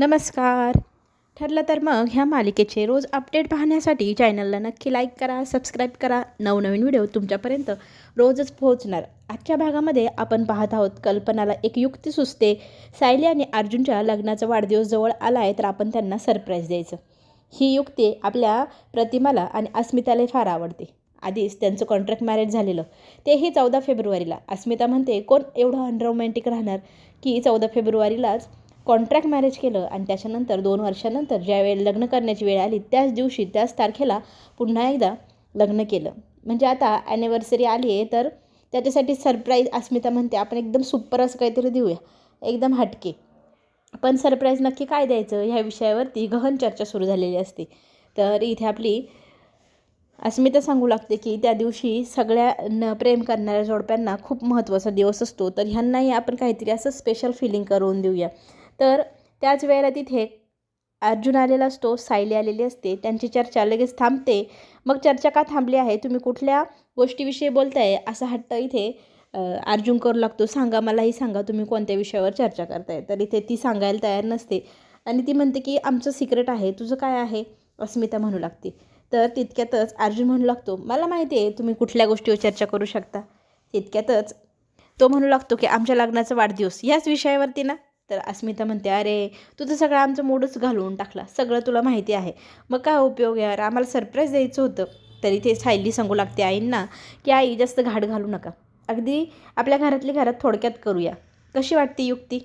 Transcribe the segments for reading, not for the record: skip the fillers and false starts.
नमस्कार. ठरलं तर मग ह्या मालिकेचे रोज अपडेट पाहण्यासाठी चॅनलला नक्की लाईक करा, सबस्क्राईब करा. नवनवीन व्हिडिओ तुमच्यापर्यंत रोजच पोहोचणार. आजच्या भागामध्ये आपण पाहत आहोत कल्पनाला एक युक्ती सुचते. सायली आणि अर्जुनच्या लग्नाचा वाढदिवस जवळ आला आहे तर आपण त्यांना सरप्राईज द्यायचं. ही युक्ती आपल्या प्रतिमाला आणि अस्मिताला फार आवडते. आधीच त्यांचं कॉन्ट्रॅक्ट मॅरेज झालेलं, तेही 14 फेब्रुवारीला. अस्मिता म्हणते कोण एवढं अनरोमॅन्टिक राहणार की 14 फेब्रुवारीलाच कॉन्ट्रॅक्ट मॅरेज केलं आणि त्याच्यानंतर 2 वर्षानंतर ज्यावेळी लग्न करण्याची वेळ आली त्याच दिवशी त्याच तारखेला पुन्हा एकदा लग्न केलं. म्हणजे आता ॲनिव्हर्सरी आली आहे तर त्याच्यासाठी सरप्राईज. अस्मिता म्हणते आपण एकदम सुपर असं काहीतरी देऊया, एकदम हटके. पण सरप्राईज नक्की काय द्यायचं ह्या विषयावरती गहन चर्चा सुरू झालेली असते. तर इथे आपली अस्मिता सांगू लागते की त्या दिवशी सगळ्या प्रेम करणाऱ्या जोडप्यांना खूप महत्त्वाचा दिवस असतो, तर ह्यांनाही आपण काहीतरी असं स्पेशल फिलिंग करून देऊया. तर त्याच वेळेला तिथे अर्जुन आलेला असतो, सायली आलेली असते. त्यांची चर्चा लगेच थांबते. मग चर्चा का थांबली आहे, तुम्ही कुठल्या गोष्टीविषयी बोलताय, असा हट्ट इथे अर्जुन करू लागतो. सांगा, मलाही सांगा तुम्ही कोणत्या विषयावर चर्चा करताय. तर इथे ती सांगायला तयार नसते आणि ती म्हणते की आमचं सिक्रेट आहे. तुझं काय आहे, अस्मिता म्हणू लागते. तर तितक्यातच अर्जुन म्हणू लागतो मला माहिती आहे तुम्ही कुठल्या गोष्टीवर चर्चा करू शकता. तितक्यातच तो म्हणू लागतो की आमच्या लग्नाचा वाढदिवस याच विषयावरती ना. तर अस्मिता म्हणते अरे तू तर सगळं आमचं मूडच घालवून टाकला, सगळं तुला माहिती आहे, मग काय उपयोग यार, आम्हाला सरप्राईज द्यायचं होतं. तरी ते सायली सांगू लागते आईंना की आई जास्त घाट घालू नका, अगदी आपल्या घरातली घरात थोडक्यात करूया. कशी वाटते युक्ती.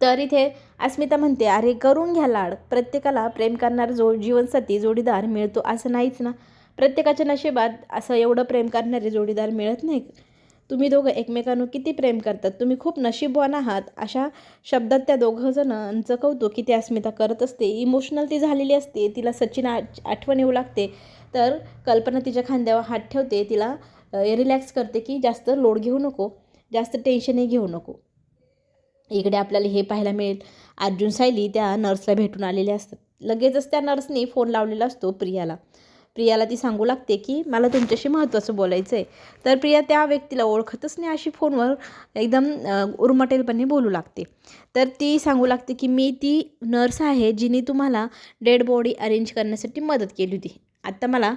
तर इथे अस्मिता म्हणते अरे करून घ्या लाड, प्रत्येकाला प्रेम करणारा जीवनसाथी जोडीदार मिळतो असं नाहीच ना. प्रत्येकाच्या नशिबात असं एवढं प्रेम करणारे जोडीदार मिळत नाही. तुम्ही दोघं एकमेकांवर किती प्रेम करतात, तुम्ही खूप नशीबवान आहात. अशा शब्दात त्या दोघं जणांचं कौतुक की ती अस्मिता करत असते. इमोशनल ती झालेली असते, तिला सचिन आठवण येऊ लागते. तर कल्पना तिच्या खांद्यावर हात ठेवते, तिला रिलॅक्स करते की जास्त लोड घेऊ नको, जास्त टेन्शनही घेऊ नको. इकडे आपल्याला हे पाहायला मिळेल अर्जुन सायली त्या नर्सला भेटून आलेले असतात. लगेचच त्या नर्सने फोन लावलेला असतो प्रियाला. प्रियाला ती सांगू लागते की मला तुमच्याशी महत्त्वाचं बोलायचं आहे. तर प्रिया त्या व्यक्तीला ओळखतच नाही अशी फोनवर एकदम उर्मटेलपणे बोलू लागते. तर ती सांगू लागते की मी ती नर्स आहे जिने तुम्हाला डेड बॉडी अरेंज करण्यासाठी मदत केली होती. आत्ता मला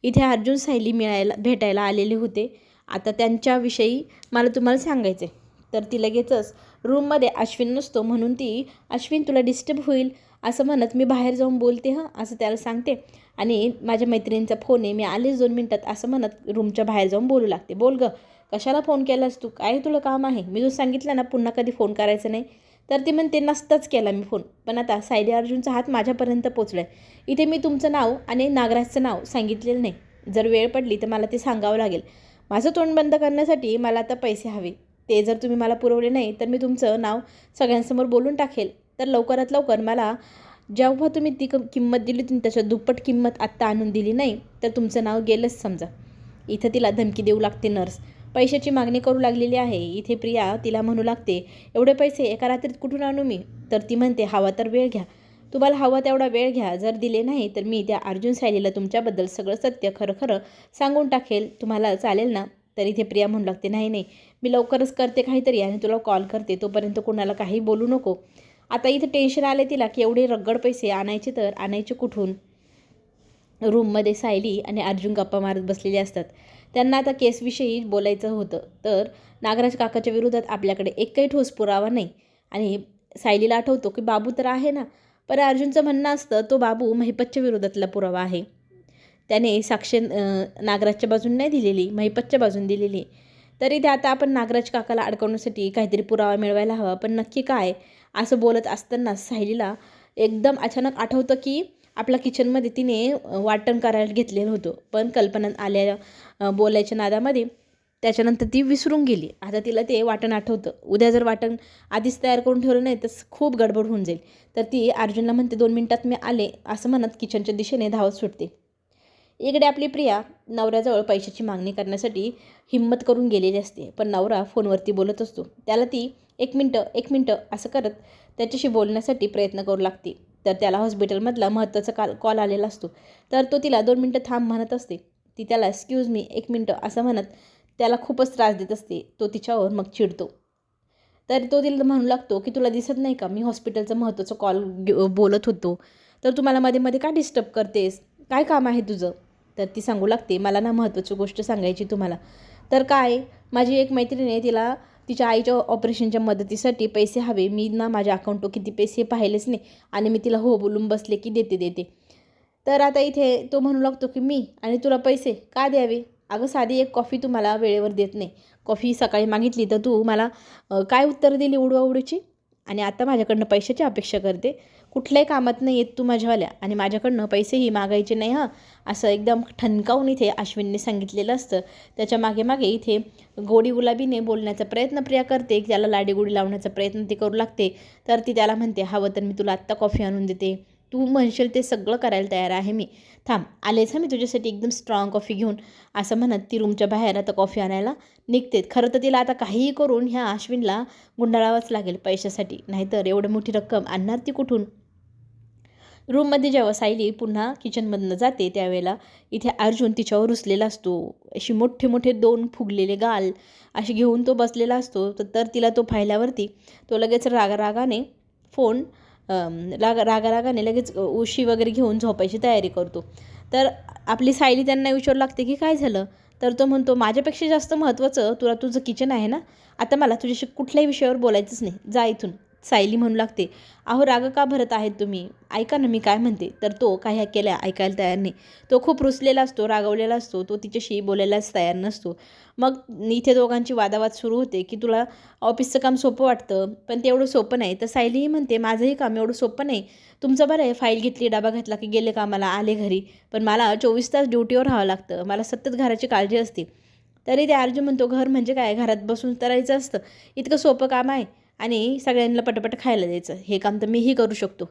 इथे अर्जुन सायली भेटायला आलेले होते. आता त्यांच्याविषयी मला तुम्हाला सांगायचं आहे. तर ती लगेचच रूममध्ये अश्विन नसतो म्हणून ती अश्विन तुला डिस्टर्ब होईल असं म्हणत मी बाहेर जाऊन बोलते हं असं त्याला सांगते. आणि माझ्या मैत्रिणींचा फोन आहे, मी आलेच 2 मिनटात असं म्हणत रूमच्या बाहेर जाऊन बोलू लागते. बोल गं, कशाला फोन केलास तू, काय तुला काम आहे, मी तुला सांगितलं ना पुन्हा कधी फोन करायचं नाही. तर ती म्हणते नसताच केला मी फोन, पण आता सायली अर्जुनचा हात माझ्यापर्यंत पोचला आहे. इथे मी तुमचं नाव आणि नागराजचं नाव सांगितलेलं नाही. जर वेळ पडली तर मला ते सांगावं लागेल. माझं तोंड बंद करण्यासाठी मला आता पैसे हवे, ते जर तुम्ही मला पुरवले नाही तर मी तुमचं नाव सगळ्यांसमोर बोलून टाकेल. तर लवकरात लवकर मला जेव्हा तुम्ही ती किंमत दिली तुम्ही त्याच्या दुप्पट किंमत आत्ता आणून दिली नाही तर तुमचं नाव गेलंच समजा. इथं तिला धमकी देऊ लागते नर्स. पैशाची मागणी करू लागलेली आहे. इथे प्रिया तिला म्हणू लागते एवढे पैसे एका रात्रीत कुठून आणू मी. तर ती म्हणते हवा तर वेळ घ्या, तुम्हाला हवा तेवढा वेळ घ्या, जर दिले नाही तर मी त्या अर्जुन सायलीला तुमच्याबद्दल सगळं सत्य खरं खरं सांगून टाकेल. तुम्हाला चालेल ना. तर इथे प्रिया म्हणू लागते नाही नाही, मी लवकरच करते काहीतरी आणि तुला कॉल करते, तोपर्यंत कोणाला काही बोलू नको. आता इथे टेन्शन आले तिला की एवढे रगड पैसे आणायचे तर आणायचे कुठून. रूममध्ये सायली आणि अर्जुन गप्पा मारत बसलेले असतात. त्यांना आता केसविषयी बोलायचं होतं. तर नागराज काकाच्या विरोधात आपल्याकडे एकही ठोस पुरावा नाही आणि सायलीला आठवतो की बाबू तर आहे ना. पण अर्जुनचं म्हणणं असतं तो बाबू महिपतच्या विरोधातला पुरावा आहे. त्याने साक्ष नागराजच्या बाजून नाही दिलेली, महिपतच्या बाजून दिलेली. तरी ते आता आपण नागराज काकाला अडकवण्यासाठी काहीतरी पुरावा मिळवायला हवा, पण नक्की काय. असं बोलत असताना सायलीला एकदम अचानक आठवतं की आपल्या किचनमध्ये तिने वाटण करायला घेतलेलं होतं, पण कल्पना आल्या बोलायच्या नादामध्ये त्याच्यानंतर ती विसरून गेली. आता तिला ते वाटण आठवतं. उद्या जर वाटण आधीच तयार करून ठेवलं नाही तर खूप गडबड होऊन जाईल. तर ती अर्जुनला म्हणते 2 मिनटात मी आले असं म्हणत किचनच्या दिशेने धावत सुटते. इकडे आपली प्रिया नवऱ्याजवळ पैशाची मागणी करण्यासाठी हिंमत करून गेलेली असते. पण नवरा फोनवरती बोलत असतो. त्याला ती 1 मिनटं असं करत त्याच्याशी बोलण्यासाठी प्रयत्न करू लागते. तर त्याला हॉस्पिटलमधला महत्त्वाचा कॉल आलेला असतो. तर तो तिला 2 मिनटं थांब म्हणत असते. ती त्याला एक्सक्यूज मी 1 मिनटं असं म्हणत त्याला खूपच त्रास देत असते. तो तिच्यावर मग चिडतो. तर तो तिला म्हणू लागतो की तुला दिसत नाही का मी हॉस्पिटलचं महत्त्वाचं कॉल बोलत होतो, तर तू मला मध्ये मध्ये का डिस्टर्ब करतेस, काय काम आहे तुझं. तर ती सांगू लागते मला ना महत्त्वाची गोष्ट सांगायची तुम्हाला. तर काय, माझी एक मैत्रीण आहे, तिला तिच्या आईच्या ऑपरेशनच्या मदतीसाठी पैसे हवे. मी ना माझ्या अकाउंटवर किती पैसे पाहिलेच नाही आणि मी तिला हो बोलून बसले की देते देते. तर आता इथे तो म्हणू लागतो की मी आणि तुला पैसे का द्यावे. अगं साधी एक कॉफी तू मला वेळेवर देत नाही. कॉफी सकाळी मागितली तर तू मला काय उत्तर दिली उडवाउडीची, आणि आता माझ्याकडनं पैशाची अपेक्षा करते. कुठल्याही कामात नाही येत तू माझ्यावाल्या, आणि माझ्याकडनं पैसेही मागायचे नाही हां, असं एकदम ठणकावून इथे अश्विनने सांगितलेलं असतं. त्याच्या मागे मागे इथे गोडी गुलाबीने बोलण्याचा प्रयत्न प्रिया करते, त्याला लाडीगोडी लावण्याचा प्रयत्न ती करू लागते. तर ती त्याला म्हणते हवं तर मी तुला आत्ता कॉफी आणून देते, तू म्हणशील ते सगळं करायला तयार आहे मी, थांब आलेच हां मी तुझ्यासाठी एकदम स्ट्रॉंग कॉफी घेऊन, असं म्हणत ती रूमच्या बाहेर आता कॉफी आणायला निघते. खरं तर तिला आता काहीही करून ह्या अश्विनला गुंडाळावंच लागेल पैशासाठी, नाहीतर एवढी मोठी रक्कम आणणार ती कुठून. रूममध्ये जेव्हा सायली पुन्हा किचनमधनं जाते त्यावेळेला इथे अर्जुन तिच्यावर रुसलेला असतो. अशी मोठे मोठे 2 फुगलेले गाल असे घेऊन तो बसलेला असतो. तर तिला तो पाहिल्यावरती तो लगेच रागारागाने फोन रागारागाने लगेच उशी वगैरे घेऊन झोपायची तयारी करतो. तर आपली सायली त्यांना विचारू लागते की काय झालं. तर तो म्हणतो माझ्यापेक्षा जास्त महत्त्वाचं तुला तुझं किचन आहे ना, आता मला तुझ्याशी कुठल्याही विषयावर बोलायचंच नाही, जा इथून. सायली म्हणू लागते अहो राग का भरत आहेत तुम्ही, ऐका ना मी काय म्हणते. तर तो काय केल्या ऐकायला तयार नाही. तो खूप रुसलेला असतो, रागवलेला असतो, तो तिच्याशी बोलायलाच तयार नसतो. मग इथे दोघांची वादावाद सुरू होते की तुला ऑफिसचं काम सोपं वाटतं, पण ते एवढं सोपं नाही. तर सायलीही म्हणते माझंही काम एवढं सोपं नाही. तुमचं बरं आहे, फाईल घेतली, डबा घातला की गेले कामाला, आले घरी, पण मला 24 तास ड्युटीवर राहावं लागतं, मला सतत घराची काळजी असते. तरी ते अर्जुन म्हणतो घर म्हणजे काय, घरात बसून करायचं असतं, इतकं सोपं काम आहे आणि सगळ्यांना पटापट खायला द्यायचं, हे काम तर मीही करू शकतो.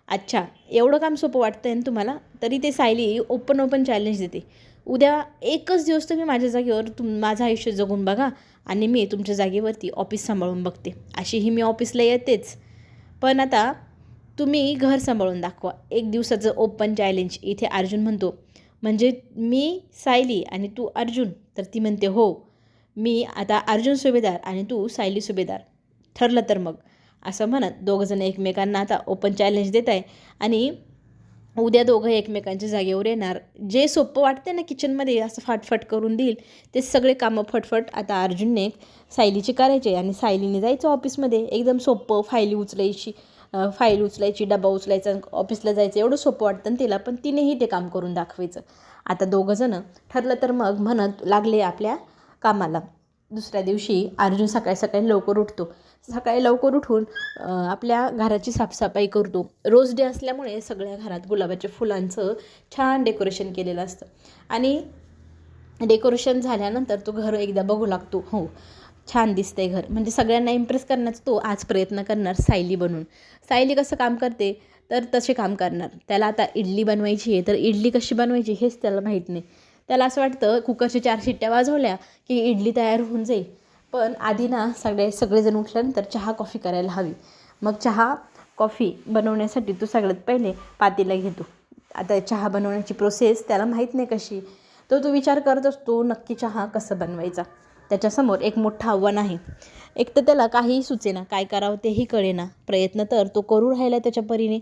अच्छा एवढं काम सोपं वाटतं आहे ना तुम्हाला. तरी ते सायली ओपन चॅलेंज देते, उद्या एकच दिवस तुम्ही माझ्या जागेवर माझं आयुष्य जगून बघा आणि मी तुमच्या जागेवरती ऑफिस सांभाळून बघते. अशीही मी ऑफिसला येतेच, पण आता तुम्ही घर सांभाळून दाखवा. एक दिवसाचं ओपन चॅलेंज. इथे अर्जुन म्हणतो म्हणजे मी सायली आणि तू अर्जुन. तर ती म्हणते हो, मी आता अर्जुन सुभेदार आणि तू सायली सुभेदार, ठरलं तर मग, असं म्हणत दोघंजण एकमेकांना आता ओपन चॅलेंज देत आहे. आणि उद्या दोघं एकमेकांच्या जागेवर येणार. जे सोपं वाटते ना किचनमध्ये असं फाटफट करून देईल ते सगळे कामं फटफट आता अर्जुनने सायलीची करायचे आणि सायलीने जायचं ऑफिसमध्ये. एकदम सोपं, फाईल उचलायची, डबा उचलायचा, ऑफिसला जायचं, एवढं सोपं वाटतं ना तिला, पण तिनेही ते काम करून दाखवायचं. आता दोघंजणं ठरलं तर मग म्हणत लागले आपल्या कामाला. दुसऱ्या दिवशी अर्जुन सकाळी सकाळी लवकर उठतो. सकाळी लवकर उठून आपल्या घराची साफसफाई करतो. रोज डे असल्यामुळे सगळ्या घरात गुलाबाच्या फुलांचं छान डेकोरेशन केलेलं असतं आणि डेकोरेशन झाल्यानंतर तो घर एकदा बघू लागतो. हो छान दिसतंय घर, म्हणजे सगळ्यांना इम्प्रेस करण्याचा तो आज प्रयत्न करणार सायली बनून. सायली कसं काम करते तर तसे काम करणार. त्याला आता इडली बनवायची आहे, तर इडली कशी बनवायची हेच त्याला माहीत नाही. त्याला असं वाटतं कुकरच्या 4 शिट्ट्या वाजवल्या की इडली तयार होऊन जाईल. पण आधी ना सगळेजण उठल्यानंतर चहा कॉफी करायला हवी. मग चहा कॉफी बनवण्यासाठी तो सगळ्यात पहिले पातेलं घेतो. आता चहा बनवण्याची प्रोसेस त्याला माहीत नाही कशी, तो विचार करत असतो नक्की चहा कसं बनवायचा. त्याच्यासमोर एक मोठं आव्हान आहे. एक तर त्याला काहीही सुचेना, काय करावं तेही कळेना. प्रयत्न तर तो करू राहिला त्याच्या परीने.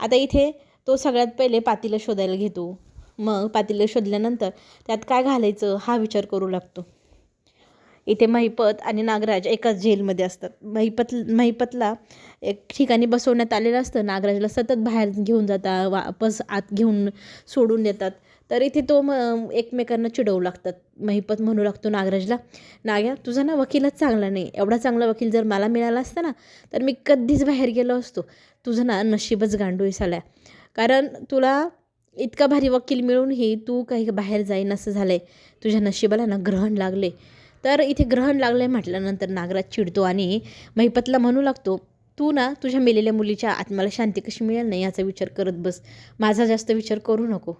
आता इथे तो सगळ्यात पहिले पातेलं शोधायला घेतो. मग पातेलं शोधल्यानंतर त्यात काय घालायचं हा विचार करू लागतो. इथे महिपत आणि नागराज एकाच जेलमध्ये असतात. महिपतला एक ठिकाणी बसवण्यात आलेलं असतं. नागराजला सतत बाहेर घेऊन जातात, वापस आत घेऊन सोडून देतात. तर इथे तो एकमेकांना चिडवू लागतात. महिपत म्हणू लागतो नागराजला, नाग्या तुझा ना वकीलच चांगला नाही, एवढा चांगला वकील जर मला मिळाला असता ना तर मी कधीच बाहेर गेलो असतो. तुझं ना नशीबच गांडूळ साल्या, कारण तुला इतका भारी वकील मिळूनही तू काही बाहेर जाईन असं झालं आहे. तुझ्या नशिबाला ना ग्रहण लागले. तर इथे ग्रहण लागलं म्हटल्यानंतर नागराज चिडतो आणि महिपतला म्हणू लागतो, तू ना तुझ्या मेलेल्या मुलीच्या आत्म्याला शांती कशी मिळेल नाही याचा विचार करत बस, माझा जास्त विचार करू नको.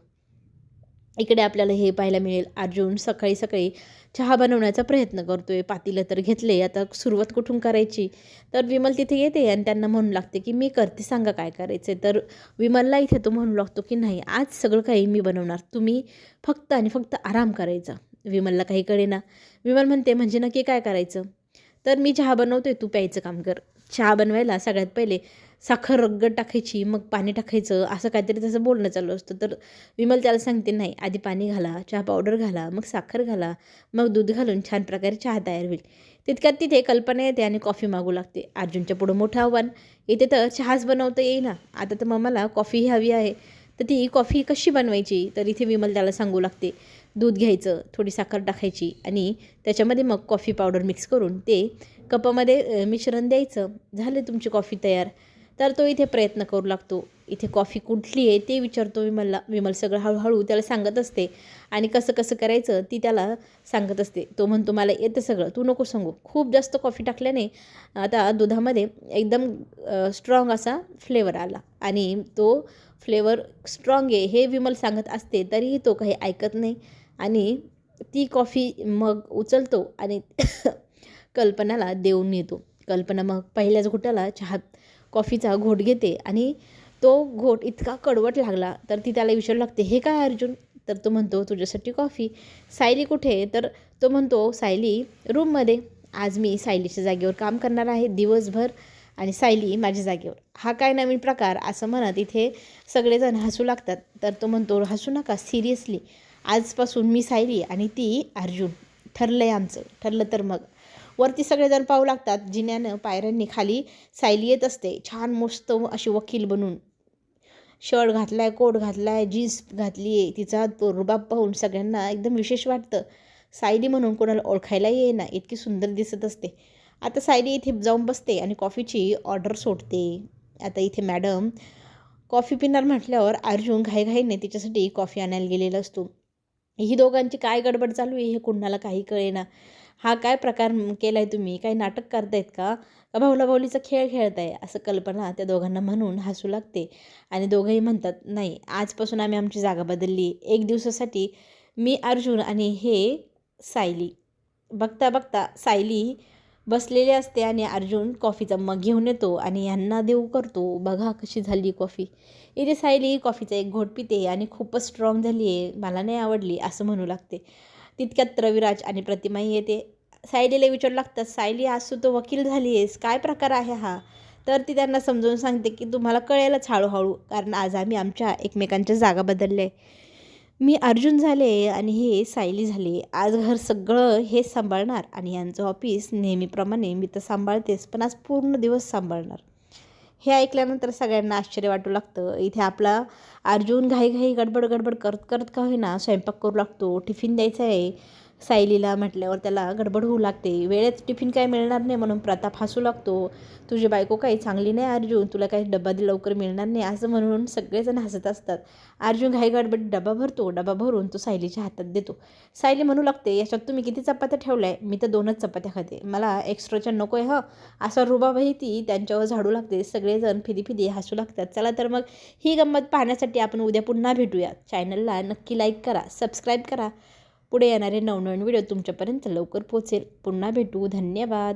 इकडे आपल्याला हे पाहायला मिळेल, अर्जुन सकाळी सकाळी चहा बनवण्याचा प्रयत्न करतोय. पातेलं तर घेतले, आता सुरुवात कुठून करायची. तर विमल तिथे येते आणि त्यांना म्हणू लागते की मी करते, सांगा काय करायचं. तर विमलला इथे तो म्हणू लागतो की नाही आज सगळं काही मी बनवणार, तुम्ही फक्त आणि फक्त आराम करायचा. विमलला काही कळेना. विमल म्हणते म्हणजे नक्की काय करायचं. तर मी चहा बनवतोय, तू प्यायचं काम कर. चहा बनवायला सगळ्यात पहिले साखर रगड टाकायची, मग पाणी टाकायचं, असं काहीतरी त्याचं बोलणं चालू असतं. तर विमल त्याला सांगते, नाही आधी पाणी घाला, चहा पावडर घाला, मग साखर घाला, मग दूध घालून छान प्रकारे चहा तयार होईल. तितक्यात तिथे कल्पना येते आणि कॉफी मागू लागते. अर्जुनच्या पुढं मोठं आव्हान, इथे तर चहाच बनवता येईना, आता तर मला कॉफीही हवी आहे. तर ती कॉफी कशी बनवायची? तर इथे विमल त्याला सांगू लागते, दूध घ्यायचं, थोडी साखर टाकायची आणि त्याच्यामध्ये मग कॉफी पावडर मिक्स करून ते कपामध्ये मिश्रण द्यायचं. झाले तुमची कॉफी तयार. तर तो इथे प्रयत्न करू लागतो. इथे कॉफी कुठली आहे ते विचारतो विमलला. विमल सगळं हळूहळू त्याला सांगत असते आणि कसं कसं करायचं ती त्याला सांगत असते. तो म्हणतो, मला येतं सगळं, तू नको सांगू. खूप जास्त कॉफी टाकल्याने आता दुधामध्ये एकदम स्ट्रॉंग असा फ्लेवर आला आणि तो फ्लेवर स्ट्रॉंग आहे हे विमल सांगत असते, तरीही तो काही ऐकत नाही आणि ती कॉफी मग उचलतो आणि कल्पनाला देऊन येतो. कल्पना मग पहिल्याच घोटाला कॉफीचा घोट घेते आणि तो घोट इतका कडवट लागला तर ती त्याला विचारू लागते, हे काय अर्जुन? तर तो म्हणतो, तुझ्यासाठी कॉफी. सायली कुठे? तर तो म्हणतो, सायली रूममध्ये. आज मी सायलीच्या जागेवर काम करणार आहे दिवसभर आणि सायली माझ्या जागेवर. हा काय नवीन प्रकार? असं म्हणत इथे सगळेजण हसू लागतात. तर तो म्हणतो, हसू नका, सिरियसली आजपासून मी सायली आणि ती अर्जुन. ठरलं आहे आमचं. ठरलं तर मग वरती सगळेजण पाहू लागतात. जिन्यानं पायऱ्यांनी खाली सायली येत असते, छान मस्त अशी वकील बनून. शर्ट घातलाय, कोट घातलाय, जीन्स घातली आहे. तिचा तो रुबाब पाहून सगळ्यांना एकदम विशेष वाटतं. सायली म्हणून कोणाला ओळखायला येईना, इतकी सुंदर दिसत असते. आता सायली इथे जाऊन बसते आणि कॉफीची ऑर्डर सोडते. आता इथे मॅडम कॉफी पिणार म्हटल्यावर अर्जुन घाईघाईने तिच्यासाठी कॉफी आणायला गेलेला असतो. ही दोघांची काय गडबड चालू आहे हे कुणाला काही कळेना. हा काय प्रकार केलाय तुम्ही? काही नाटक करतायत का? का भाऊलाभाऊलीचा खेळ खेळताय? असं कल्पना त्या दोघांना म्हणून हसू लागते आणि दोघंही म्हणतात, नाही आजपासून आम्ही आमची जागा बदलली. एक दिवसासाठी मी अर्जुन आणि हे सायली. बघता बघता सायली बसलेली असते आणि अर्जुन कॉफीचा मग घेऊन येतो आणि यांना देऊ करतो. बघा कशी झाली कॉफी. इथे सायली कॉफीचा एक घोट पिते आणि खूपच स्ट्रॉंग झाली आहे, मला नाही आवडली असं म्हणू लागते. तितक्यात रविराज आणि प्रतिमाही येते. सायलीला विचारू लागतात, सायली आज तू तो वकील झाली आहेस, काय प्रकार आहे हा? तर ती त्यांना समजावून सांगते की तुम्हाला कळेलच हळूहळू, कारण आज आम्ही आमच्या एकमेकांच्या जागा बदलल्या. मी अर्जुन झाले आणि हे सायली झाले. आज घर सगळं हेच सांभाळणार आणि यांचं ऑफिस नेहमीप्रमाणे मी तर सांभाळतेच, पण आज पूर्ण दिवस सांभाळणार. हे ऐकल्यानंतर सगळ्यांना आश्चर्य वाटू लागतं. इथे आपला अर्जुन घाईघाई गडबड गडबड करत करत का होईना स्वयंपाक करू लागतो. टिफिन द्यायचा आहे सायलीला म्हटल्यावर त्याला गडबड होऊ लागते. वेळेत टिफिन काय मिळणार नाही म्हणून प्रताप हसू लागतो. तुझी बायको काही चांगली नाही अर्जुन, तुला काही डबा लवकर मिळणार नाही असं म्हणून सगळेजण हसत असतात. अर्जुन घाई गडबड डबा भरतो. डबा भरून तो सायलीच्या हातात देतो. सायली म्हणू लागते, याच्यात तुम्ही किती चपात्या ठेवल्या? मी तर 2च चपात्या खाते, मला एक्स्ट्राच्या नको आहे. असा रुबाबही ती त्यांच्यावर झाडू लागते. सगळेजण फिदी हसू लागतात. चला तर मग ही गंमत पाहण्यासाठी आपण उद्या पुन्हा भेटूया. चॅनलला नक्की लाईक करा, सबस्क्राईब करा. पुढे येणारे नवनवीन व्हिडिओ तुमच्यापर्यंत लवकर पोहोचेल. पुन्हा भेटू. धन्यवाद.